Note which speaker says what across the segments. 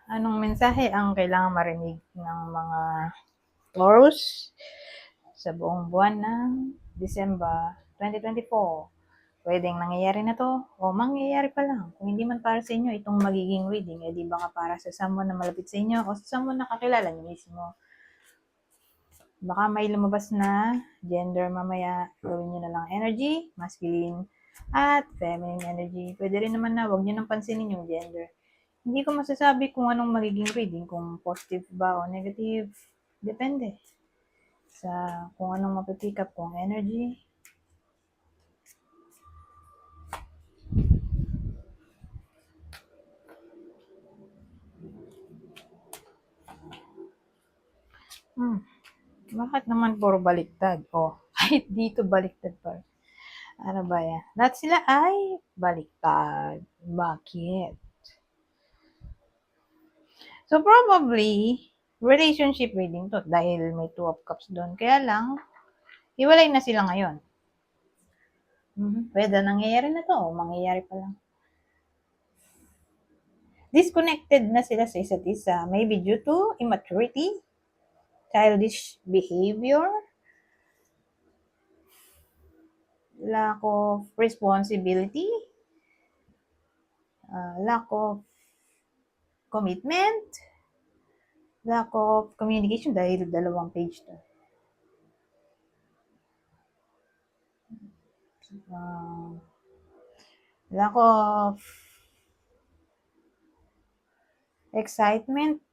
Speaker 1: Anong mensahe ang kailangang marinig ng mga Taurus sa buong buwan ng December 2024? Pwedeng nangyayari na to o mangyayari pa lang. Kung hindi man para sa inyo itong magiging reading, edi baka para sa someone na malapit sa inyo o sa someone na kakilala nyo mismo. Baka may lumabas na gender mamaya, gawin nyo na lang energy, masculine at feminine energy. Pwede rin naman na huwag nyo nang pansinin yung gender. Hindi ko masasabi kung anong magiging reading, kung positive ba o negative. Depende sa kung anong mapipick up kong energy. Bakit naman puro baliktad? Oh, kahit dito baliktad pa. Ano ba yan? Lahat sila ay baliktad. Bakit? So, probably, relationship reading to dahil may 2 of cups doon. Kaya lang, hiwalay na sila ngayon. Pwede nangyayari na to o mangyayari pa lang. Disconnected na sila sa isa't isa. Maybe due to immaturity, childish behavior, lack of responsibility, lack of commitment, lack of communication dahil 2 page to. Lack of excitement,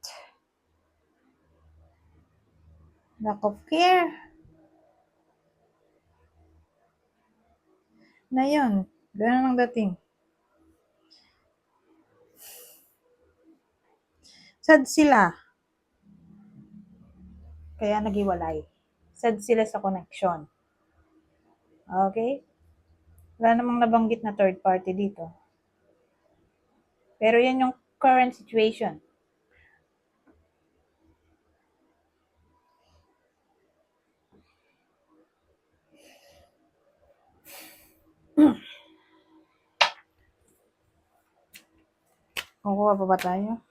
Speaker 1: lack of care. Na yun, ganun ang dating. Sad sila. Kaya naghiwalay. Sad sila sa connection. Okay? Wala namang nabanggit na third party dito. Pero yan yung current situation. Kukuha pa ba tayo?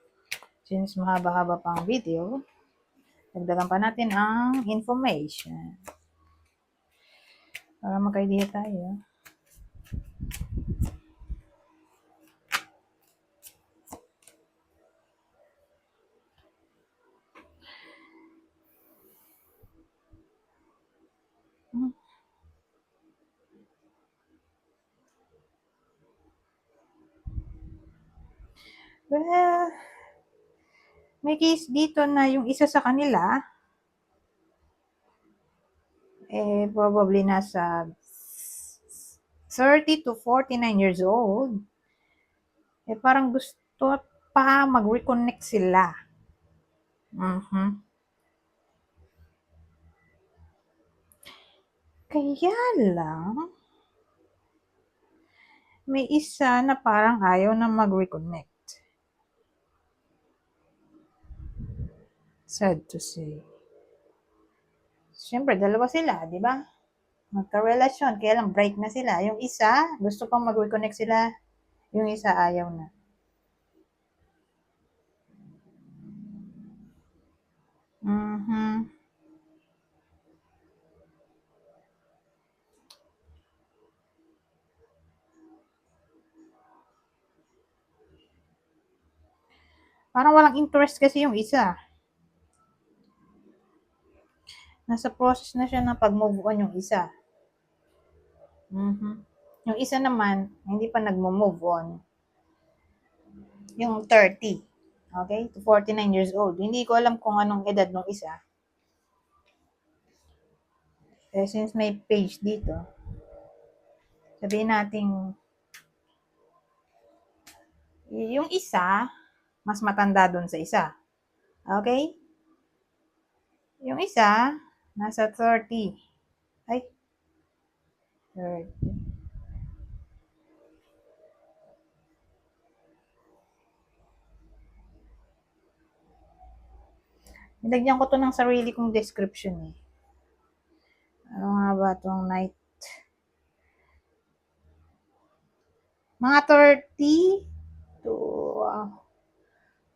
Speaker 1: Since mahaba-haba pa ang video, dagdagan pa natin ang information. Para magka-idea tayo. Well, may case dito na yung isa sa kanila, probably nasa 30 to 49 years old. Parang gusto pa mag-reconnect sila. Kaya lang, may isa na parang ayaw na mag-reconnect. Sad to say. Siyempre, dalawa sila, di ba? Magka-relasyon, kaya lang break na sila. Yung isa, gusto pang mag-reconnect sila. Yung isa, ayaw na. Parang walang interest kasi yung isa. Nasa process na siya ng pag-move on yung isa. Yung isa naman, hindi pa nag-move on. Yung 30. Okay? To 49 years old. Hindi ko alam kung anong edad ng isa. Since may page dito, sabihin natin, yung isa, mas matanda dun sa isa. Okay? Yung isa, nasa 30. Ay, 30. Nilagyan ko to ng sarili kong description eh. Ano nga ba itong night? Mga 30 to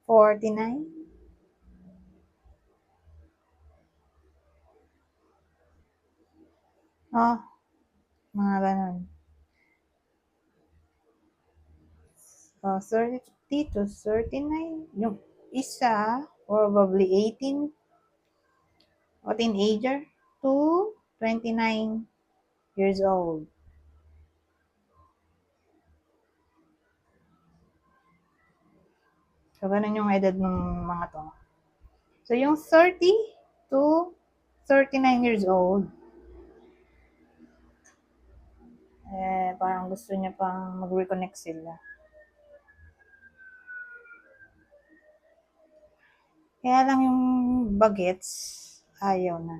Speaker 1: 49. Oh, mga ganun. Oh, 30 to 39. Yung isa, probably 18 o teenager to 29 years old. So, ganun yung edad ng mga to. So, yung 30 to 39 years old, parang gusto niya pang mag-reconnect sila. Kaya lang yung bagets, ayaw na.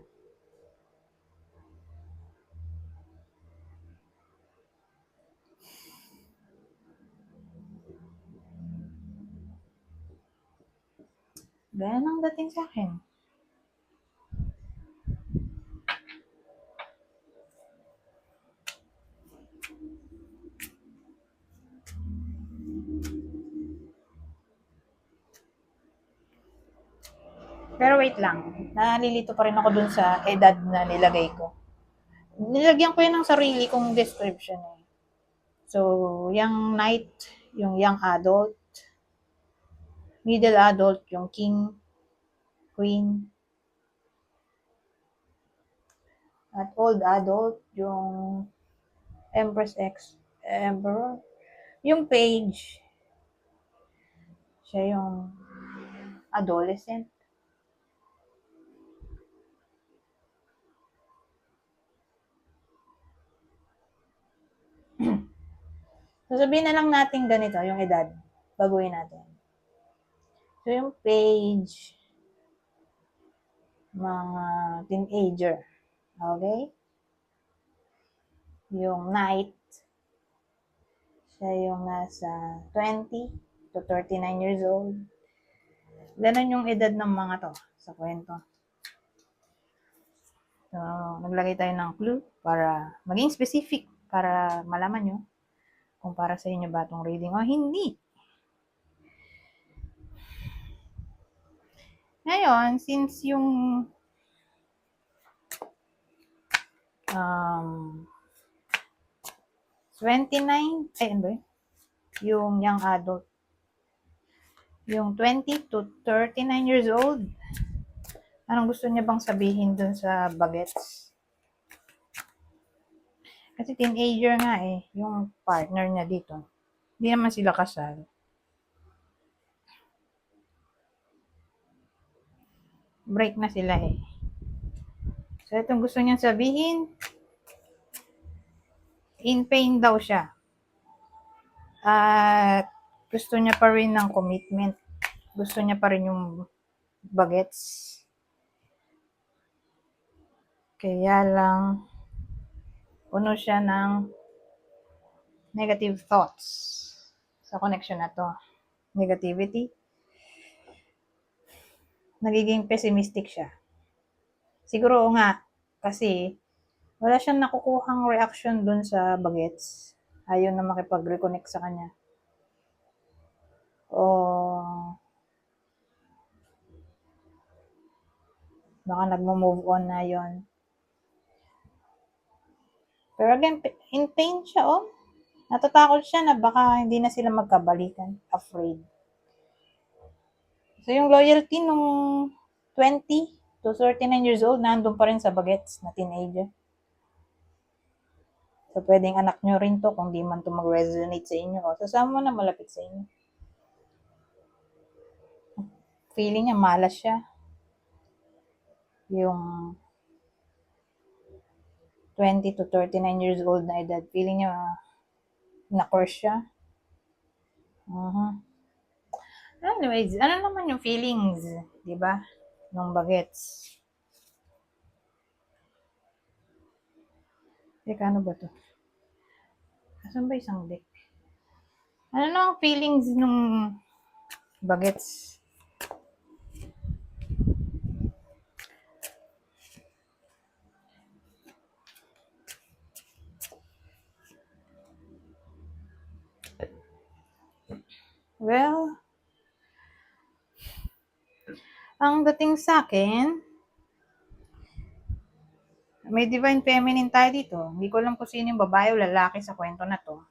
Speaker 1: Ganun ang dating sa akin. Pero wait lang, nalilito pa rin ako dun sa edad na nilagay ko. Nilagyan ko yun ng sarili kong description eh. So, young knight, yung young adult, middle adult, yung king, queen, at old adult, yung empress x, emperor, yung page, siya yung adolescent. Sasabihin na lang natin ganito, yung edad, baguhin natin. So, yung page, mga teenager, okay? Yung knight, siya yung nasa 20 to 39 years old. Ganun yung edad ng mga to sa kwento. So, naglagay tayo ng clue para maging specific, para malaman nyo kung para sa inyo ba itong reading o hindi. Ngayon, since yung 29, ano ba yun? Yung young adult, yung 20 to 39 years old, anong gusto niya bang sabihin dun sa bagets? Kasi teenager nga eh, yung partner niya dito. Hindi naman sila kasal. Break na sila eh. So, itong gusto niyang sabihin, in pain daw siya. At gusto niya pa rin ng commitment. Gusto niya pa rin yung bagets. Kaya lang, puno siya ng negative thoughts sa connection na to. Negativity. Nagiging pessimistic siya. Siguro nga, kasi wala siyang nakukuhang reaction dun sa bagets. Ayaw na makipag-reconnect sa kanya. O baka nagmo-move on na yon. Pero again, in pain siya oh. Natatakot siya na baka hindi na sila magkabalikan. Afraid. So yung loyalty nung 20 to 39 years old, nandun pa rin sa bagets na teenager. So pwedeng anak nyo rin to kung di man to mag-resonate sa inyo. O, sasama mo na malapit sa inyo. Feeling niya malas siya. Yung 20 to 39 years old na edad, feeling niya na-curse siya. Anyways, ano naman yung feelings, di ba? Nung bagets. Teka, ano ba to? Asan ba isang deck? Ano naman feelings nung bagets? Well, Ang dating sa akin, may divine feminine tayo dito. Hindi ko alam kung sino yung babae o lalaki sa kwento na to.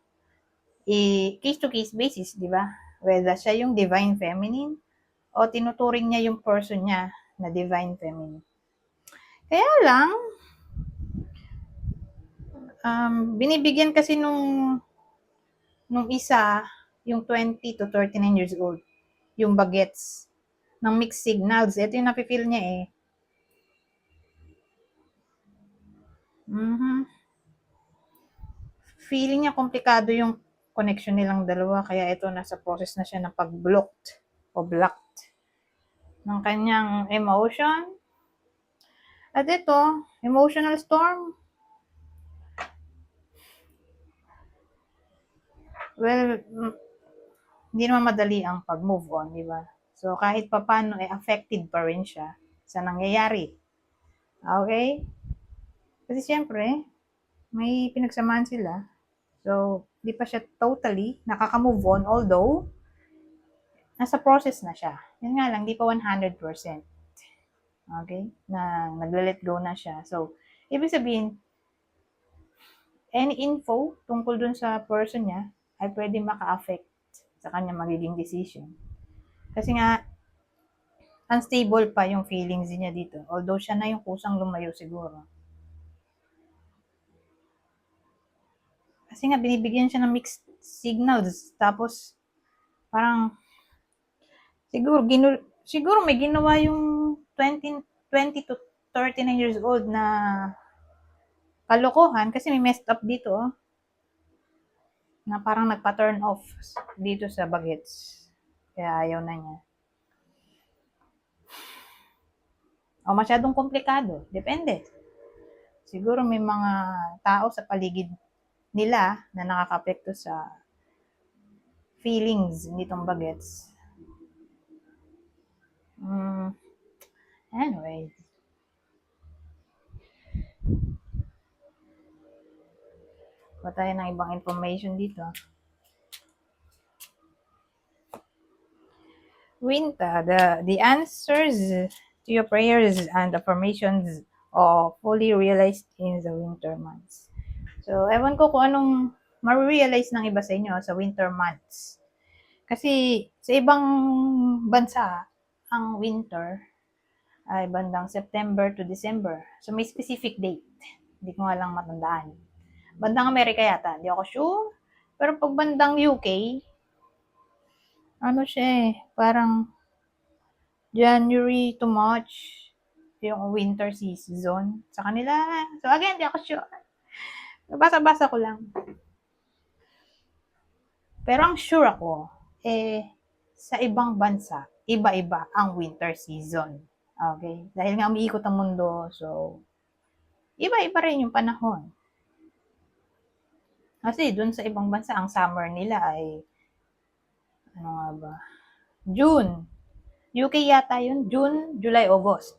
Speaker 1: Case to case basis, di ba? Whether siya yung divine feminine o tinuturing niya yung person niya na divine feminine. Kaya lang, binibigyan kasi nung isa, yung 20 to 39 years old, yung bagets, ng mixed signals. Ito yung napifeel niya eh. Feeling niya komplikado yung connection nilang dalawa, kaya ito nasa process na siya ng pag-blocked o blocked ng kanyang emotion. At ito, emotional storm. Well, hindi naman madali ang pag-move on, di ba? So, kahit papano, affected pa rin siya sa nangyayari. Okay? Kasi siyempre, may pinagsamahan sila. So, di pa siya totally nakaka-move on, although, nasa process na siya. Yun nga lang, di pa 100%. Okay? Na nagle-let go na siya. So, ibig sabihin, any info tungkol dun sa person niya ay pwede maka-affect sa kanya magiging decision. Kasi nga, unstable pa yung feelings niya dito. Although siya na yung kusang lumayo siguro. Kasi nga, binibigyan siya ng mixed signals. Tapos, parang, siguro may ginawa yung 20 to 39 years old na kalokohan kasi may messed up dito, na parang nagpa-turn off dito sa bagets. Kaya ayaw na niya. O masyadong komplikado. Depende. Siguro may mga tao sa paligid nila na nakakapekto sa feelings nitong bagets. Anyway. Pa tayo ng ibang information dito. Winta, the answers to your prayers and affirmations are fully realized in the winter months. So, ewan ko kung anong ma-realize ng iba sa inyo sa winter months. Kasi sa ibang bansa, ang winter ay bandang September to December. So, may specific date. Hindi ko nga lang matandaan. Bandang Amerika yata, hindi ako sure. Pero pag bandang UK, ano siya eh, parang January to March, yung winter season sa kanila. So again, hindi ako sure. Basa-basa ko lang. Pero ang sure ako, sa ibang bansa, iba-iba ang winter season. Okay? Dahil nga umiikot ang mundo, so, iba-iba rin yung panahon. Kasi dun sa ibang bansa, ang summer nila ay, ano nga ba? June. UK yata yun, June, July, August.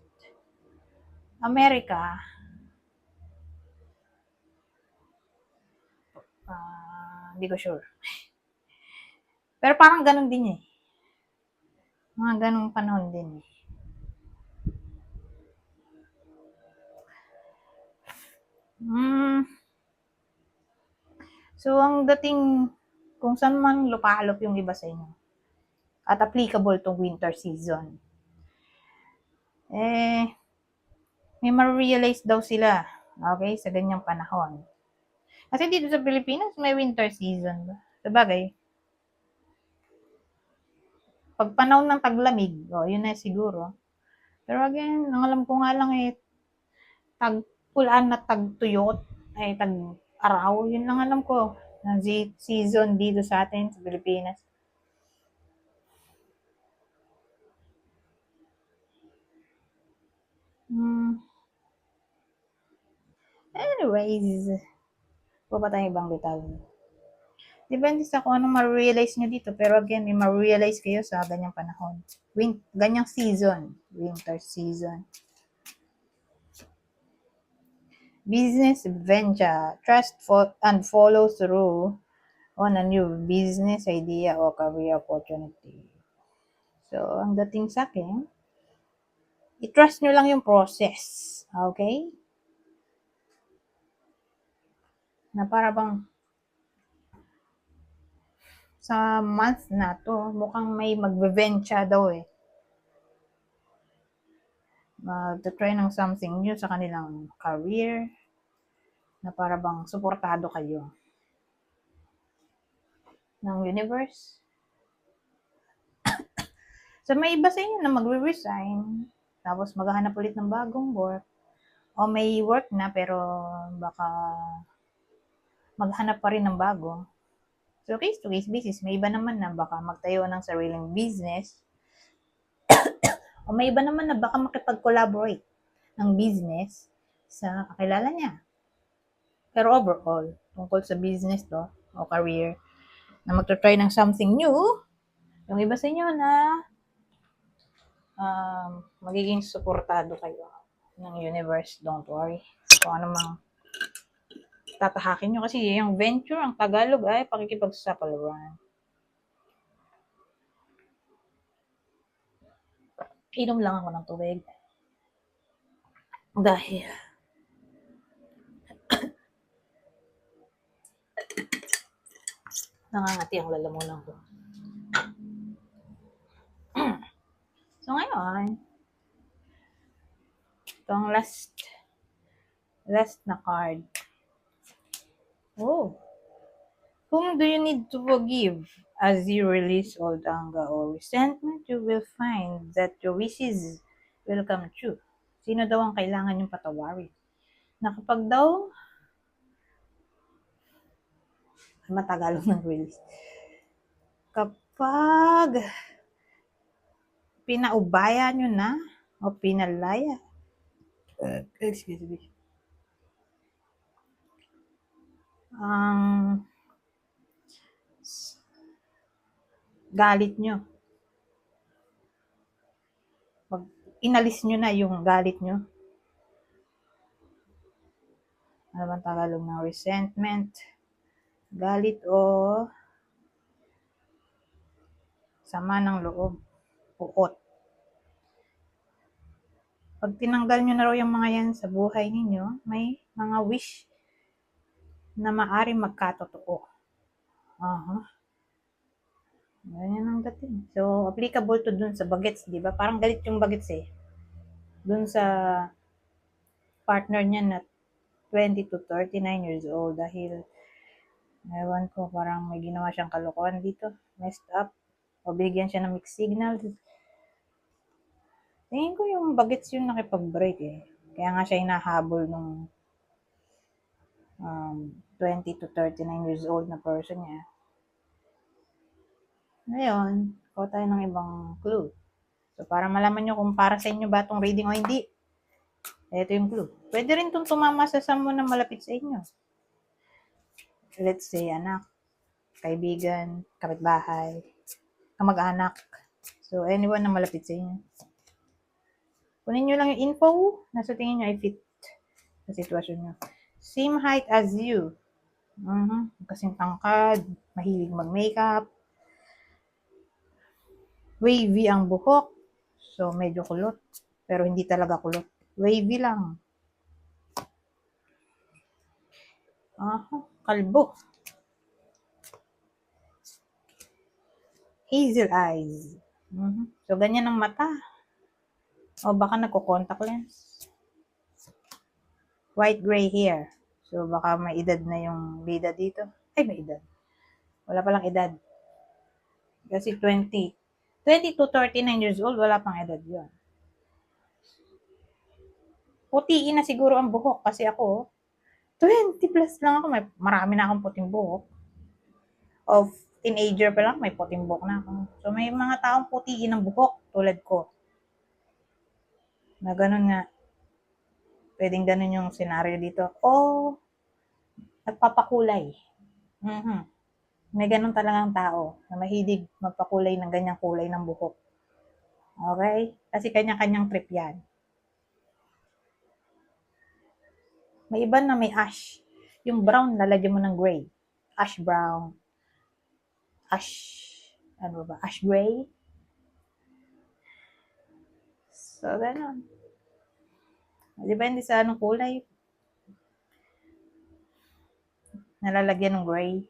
Speaker 1: Amerika, hindi ko sure. Pero parang ganun din eh. Mga ganung panahon din eh. So, ang dating, kung saan man lupalop yung iba sa inyo, at applicable tong winter season, may ma-realize daw sila, okay, sa ganyang panahon. Kasi dito sa Pilipinas, may winter season. Sabagay, pag panahon ng taglamig, yun na siguro. Pero again, ang alam ko nga lang tag-ulan na tag-tuyot, ay tag-araw, yun lang alam ko, na season dito sa atin, sa Pilipinas. Anyways, pa tayong ibang detalye. Depende sa kung anong ma-realize nyo dito. Pero again, may ma-realize kayo sa ganyang panahon. Ganyang season. Winter season. Business venture. Trust and follow through on a new business idea or career opportunity. So, ang dating sa akin, I-trust nyo lang yung process. Okay? Na para bang sa month na to, mukhang may magbe-venture daw eh. Mag-try ng something new sa kanilang career na para bang suportado kayo ng universe. So may iba sa inyo na magre-resign, tapos maghahanap ulit ng bagong work, o may work na pero baka maghanap pa rin ng bago. So case to case basis, may iba naman na baka magtayo ng sariling business, o may iba naman na baka makipag-collaborate ng business sa kakilala niya. Pero overall, tungkol sa business to, o career, na magta-try ng something new, yung iba sa inyo na magiging suportado kayo ng universe, don't worry. Kung ano mang tatahakin nyo. Kasi yung venture, ang Tagalog ay pakikipagsapalaran. Inom lang ako ng tubig. Dahil nangangati ang lalamunan ko. So ngayon, itong last na card. Oh. Whom do you need to forgive? As you release old anger or resentment, you will find that your wishes will come true. Sino daw ang kailangan yung patawarin? Na kapag daw, matagalog ng release. Kapag pinaubaya nyo na o pinalaya, excuse me, ang galit nyo, pag inalis nyo na yung galit nyo, ano bang Tagalog ng resentment, galit o sama ng loob, puot. Pag tinanggal nyo na raw yung mga yan sa buhay ninyo, may mga wish na maaari magkatotoo. Ganyan ang dating. So, applicable to dun sa bagets, di ba? Parang galit yung bagets eh. Dun sa partner niya na 20 to 39 years old dahil ewan ko, parang may ginawa siyang kalokohan dito. Messed up. O bigyan siya ng mixed signals. Tingin ko yung bagets yung nakipag-break eh. Kaya nga siya hinahabol nung 20 to 39 years old na person niya. Ngayon, kuha tayo ng ibang clue. So, para malaman nyo kung para sa inyo ba itong reading o hindi, ito yung clue. Pwede rin itong tumama sa someone na malapit sa inyo. Let's say, anak, kaibigan, kapitbahay, kamag-anak. So, anyone na malapit sa inyo. Kunin nyo lang yung info na sa tingin nyo ay fit sa sitwasyon nyo. Same height as you. Kasing tangkad, mahilig mag-makeup. Wavy ang buhok. So, medyo kulot. Pero hindi talaga kulot. Wavy lang. Kalbo. Hazel eyes. So, ganyan ang mata. O baka nagko-contact lens. White gray hair. So, baka may edad na yung bida dito. Ay, may edad. Wala palang edad. Kasi 20 to 39 years old, wala pang edad yun. Putiin na siguro ang buhok kasi ako, 20 plus lang ako, marami na akong puting buhok. Of teenager pa lang, may puting buhok na ako. So, may mga taong putiin ang buhok, tulad ko. Na ganun nga, pwedeng ganun yung scenario dito. O, nagpapakulay. May ganun talagang tao na mahilig magpakulay ng ganyang kulay ng buhok. Okay? Kasi kanya-kanyang trip yan. May iba na may ash. Yung brown, lalagyan mo ng gray. Ash brown. Ash gray. So, ganun. Depende sa anong kulay. Nalalagyan ng gray.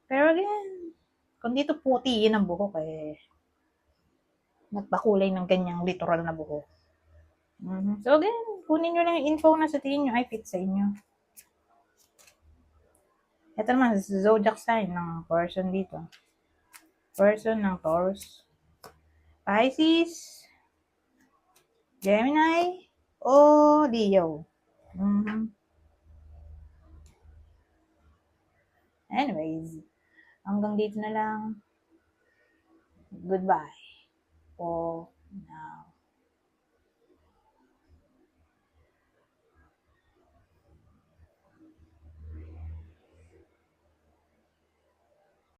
Speaker 1: Pero again, kung dito puti yun ang buhok eh. Nagpakulay ng ganyang literal na buhok. So again, kunin nyo lang yung info na sa tingin nyo ay fit sa inyo. Ito naman, zodiac sign ng person dito. Person ng Taurus. Pisces, Gemini, o Leo. Anyways, hanggang dito na lang. Goodbye for now.